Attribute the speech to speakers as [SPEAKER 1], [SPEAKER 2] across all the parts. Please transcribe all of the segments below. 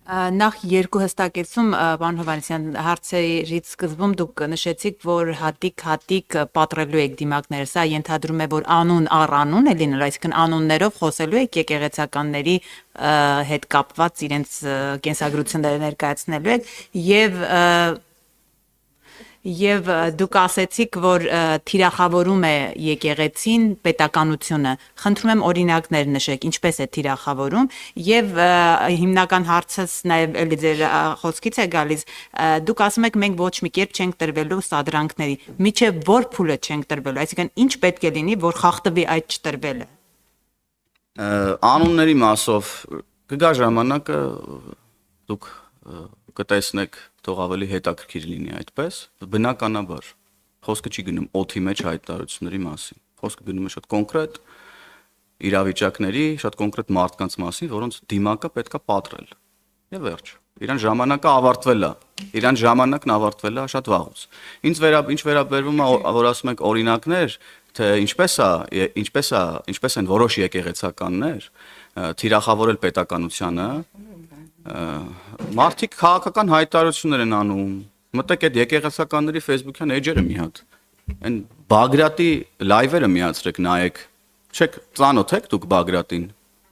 [SPEAKER 1] Նախ երկու հստակեցում, պարոն Հովհաննիսյան, հարցերից սկզբում դուք նշեցիք, որ հատիկ պատռելու եք դիմակները, սա ենթադրում է, որ անուն առ անուն է լինելու, այսինքն անուններով խոսելու եք եկեղեցականների հետ կապված իրենց կենսագրությունները ներկայացնելու եք եւ դուք ասեցիք, որ թիրախավորում է եկեղեցին պետականությունը։ Խնդրում եմ օրինակներ նշեք, ինչպես է թիրախավորում եւ հիմնական հարցս նաեւ էլի ձեր խոսքից է գալիս։ Դուք ասում եք մենք ոչ մի կերպ չենք տրվելու սադրանքների։ Միչեւ որ փուլը չենք տրվելու, այսինքն ինչ պետք է լինի, որ խախտվի այդ չտրվելը։
[SPEAKER 2] Անունների մասով կգա ժամանակը դուք կտեսնեք թող ավելի հետաքրքիր լինի այդպես, բնականաբար խոսքը չի գնում օդի մեջ հայտարարությունների մասին, խոսքը գնում է շատ կոնկրետ իրավիճակների, շատ կոնկրետ մարդկանց մասին, որոնց դիմակը պետքա պատռել։ Եվ վերջ։ Իրան ժամանակը ավարտվել է, իրան ժամանակն ավարտվել է շատ վաղուց։ Ինչ վերաբերվում է, որ ասում եք օրինակներ, թե ինչպես են որոշ եկեղեցականներ թիրախավորել պետականությանը, մարդիկ քաղաքական հայտարարություններ են անում։ Մտեք այդ եկեղեցականների Facebook-յան էջերը մի հատ։ Այն Բագրատի լայվերը միացրեք, նայեք։ Չեք ծանոթ եք դուք Բագրատին,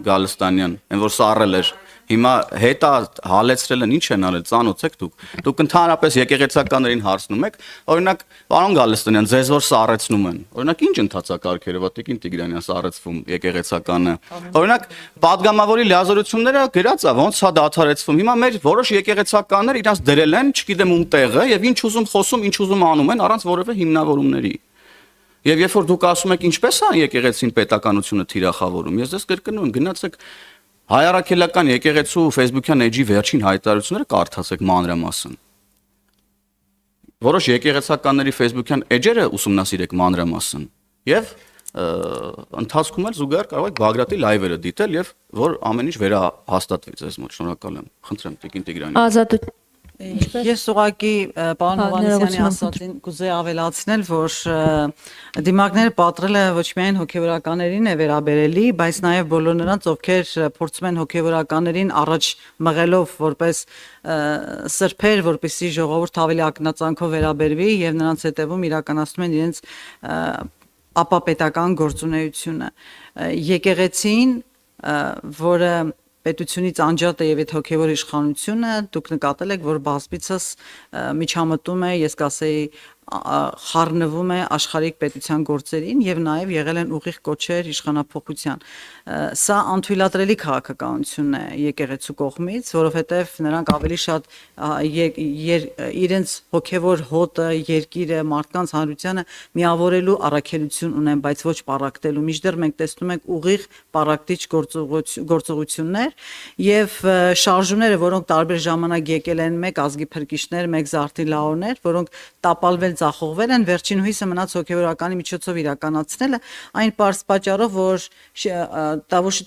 [SPEAKER 2] Գալստանյան, այն որ սառել էր։ Հիմա հետա հալեցրել են, ինչ են արել, ծանոթ եք դուք։ Դուք ընդհանրապես եկեղեցականներին հարցնում եք, օրինակ, պարոն Գալստանյան, ձեզ որ սառեցնում են։ Օրինակ, ինչ ընթացակարգեր է, Տիկին Տիգրանյան սառեցվում եկեղեցականը։ Օրինակ, падգամավորի լիազորությունները գրած է, ոնց է դադարեցվում։ Հիմա մեր որոշ եկեղեցականներ իրանց դրել են, չգիտեմ ում տեղը, եւ ինչ ուզում խոսում, ինչ ուզում անում են, առանց որևէ հիմնավորումների։ Եվ երբ որ դուք ասում եք ինչպես է եկեղեցին պետականությունը թիրախավորում, ես ձեզ կրկնում եմ, գնացեք Հայ առաքելական եկեղեցու Facebook-յան էջի վերջին հայտարարությունները կարդացեք մանրամասն։ Որոշ եկեղեցականների Facebook-յան էջերը ուսումնասիրեք մանրամասն։ Եվ ընթացքում էլ զուգահեռ կարող եք Բագրատի լայվերը դիտել եւ որ ամեն ինչ վերահաստատվի ձեզ մոտ։ Շնորհակալ եմ։ Խնդրեմ Տիկին Տիգրանյան։
[SPEAKER 3] Ես ուղղակի պարոն Հովհաննիսյանի ասածին կուզեի ավելացնել, որ դիմակները պատռելը ոչ միայն հոգևորականներին է վերաբերելի, բայց նաև բոլոր նրանց, ովքեր փորձում են հոգևորականներին առաջ մղելով որպես սրբեր, որպեսզի ժողովուրդ ավելի ակնածանքով վերաբերվի եւ նրանց հետևում իրականացնում են իրենց ապապետական գործունեությունը։ Եկեղեցին, որը պետությունից անջատ է եւ այդ հոգեվոր իշխանությունը, դուք նկատել եք, որ բազմիցս միջամտում է, ես կասեի, խառնվում է աշխարհիկ պետության գործերին եւ նաեւ եղել են ուղիղ կոչեր իշխանափոխության։ Սա անթույլատրելի քաղաքականություն է եկեղեցու կողմից, որովհետեւ նրանք ավելի շատ իրենց հոգեվոր հոտը, երկիրը, մարդկանց հանրությանը միավորելու առաքելություն ունեն, բայց ոչ պառակտելու։ Մինչդեռ մենք տեսնում ենք ուղիղ պառակտիչ գործողություններ եւ շարժումները, որոնք տարբեր ժամանակ եկել են մեկ ազգի փրկիչներ, մեկ զարդի լաորներ, որոնք տապալվել ձախողվել են, վերջին հույսը մնաց հոգևորականի միջոցով իրականացնելը, այն պարզ պատճառով, որ Տավուշի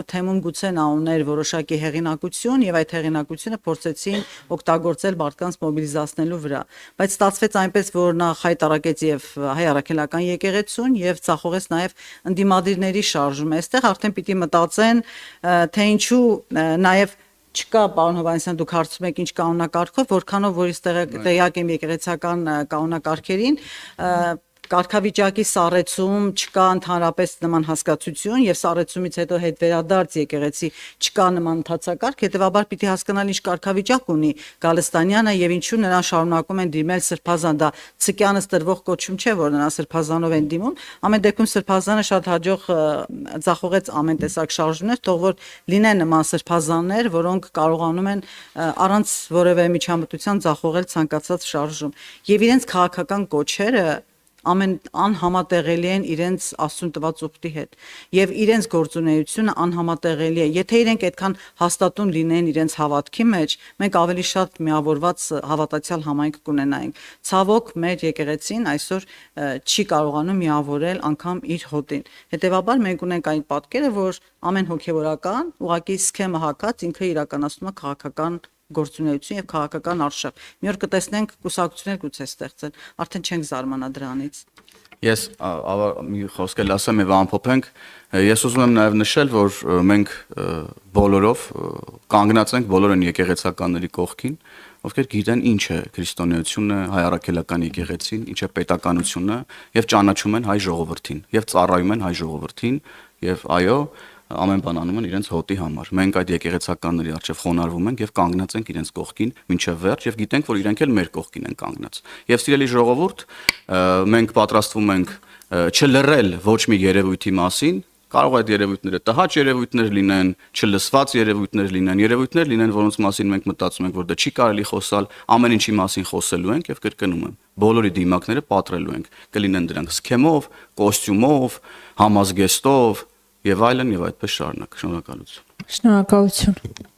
[SPEAKER 3] թեմում գուցե նա ուներ որոշակի հեղինակություն եւ այդ հեղինակությունը փորձեցին օգտագործել մարդկանց մոբիլիզացնելու վրա, բայց ստացվեց այնպես, որ նա հայտարարեց եւ հայ առաքելական եկեղեցուն եւ ցախողեց նաեւ ընդդիմադիրների շարժումը։ Այստեղ արդեն պիտի մտածեն, թե ինչու նաեւ չկա, պարոն Հովհաննիսյան, դուք հարցում եք ինչ կանոնակարգով, որքանով որ տեղյակ եմ եկեղեցական կանոնակարգերին, կարգավիճակի սառեցում չկա ընդհանրապես նման հասկացություն եւ սառեցումից հետո հետ վերադարձ եկեղեցի չկա նման ընթացակարգ, հետեւաբար պիտի հասկանալ ինչ կարգավիճակ ունի Գալստանյանը եւ ինչու նրան շարունակում են դիմել սրբազան, դա ցկյանս տրվող կոչում չէ, որ նրան սրբազանով են դիմում, ամեն դեպքում սրբազանը շատ հաջող ձախողեց ամեն տեսակ շարժումներ, թող որ լինեն նման սրբազաններ, որոնք կարողանում են առանց որևէ միջամտության ձախողել ցանկացած շարժում եւ իրենց քաղաքական կոչերը ամեն անհամատեղելի են իրենց Աստծուն տված ուխտի հետ եւ իրենց գործունեությունը անհամատեղելի է։ Եթե իրենք այդքան հաստատուն լինեն իրենց հավատքի մեջ, մենք ավելի շատ միավորված հավատացյալ համայնք կունենայինք։ Ցավոք մեր եկեղեցին այսօր չի կարողանում միավորել անգամ իր հոտին։ Հետևաբար մենք ունենք այն պատկերը, որ ամեն հոգևորական ուղղակի սքեմը հակած ինքը իրականացնում է քաղաքական գործունեություն եւ քաղաքական արշավ։ Մի օր կտեսնենք կուսակցություններ գուցե ստեղծեն, արդեն չենք զարմանա դրանից։
[SPEAKER 2] Ես մի խոսք էլ ասեմ եւ ամփոփենք։ Ես ուզում եմ նաեւ նշել, որ մենք բոլորով կանգնած ենք բոլորն եկեղեցականների կողքին, ովքեր գիտեն ինչ է քրիստոնեությունը, հայ առաքելական եկեղեցին, ինչ է պետականությունը եւ ճանաչում են հայ ժողովրդին եւ ծառայում են հայ ժողովրդին եւ այո, ամեն բան անում են իրենց հոտի համար։ Մենք այդ եկեղեցականների առջև խոնարհվում ենք եւ կանգնած ենք իրենց կողքին մինչեւ վերջ եւ գիտենք, որ իրենք էլ մեր կողքին են կանգնած։ Եվ սիրելի ժողովուրդ, մենք պատրաստվում ենք չլռել ոչ մի երևույթի մասին, կարող է այդ երևույթները տհաճ երևույթներ լինեն, չլսված երևույթներ լինեն, որոնց մասին մենք մտածում ենք, որ դա չի կարելի խոսալ, ամեն ինչի մասին խոսելու ենք եւ կրկնում եմ, բոլորի դիմակները պատրելու ենք։ Կլինեն դրանք սքեմով, կոստյումով, համազգեստով եւ այդպես շարունակ։ Շնորհակալություն։
[SPEAKER 4] Շնորհակալություն։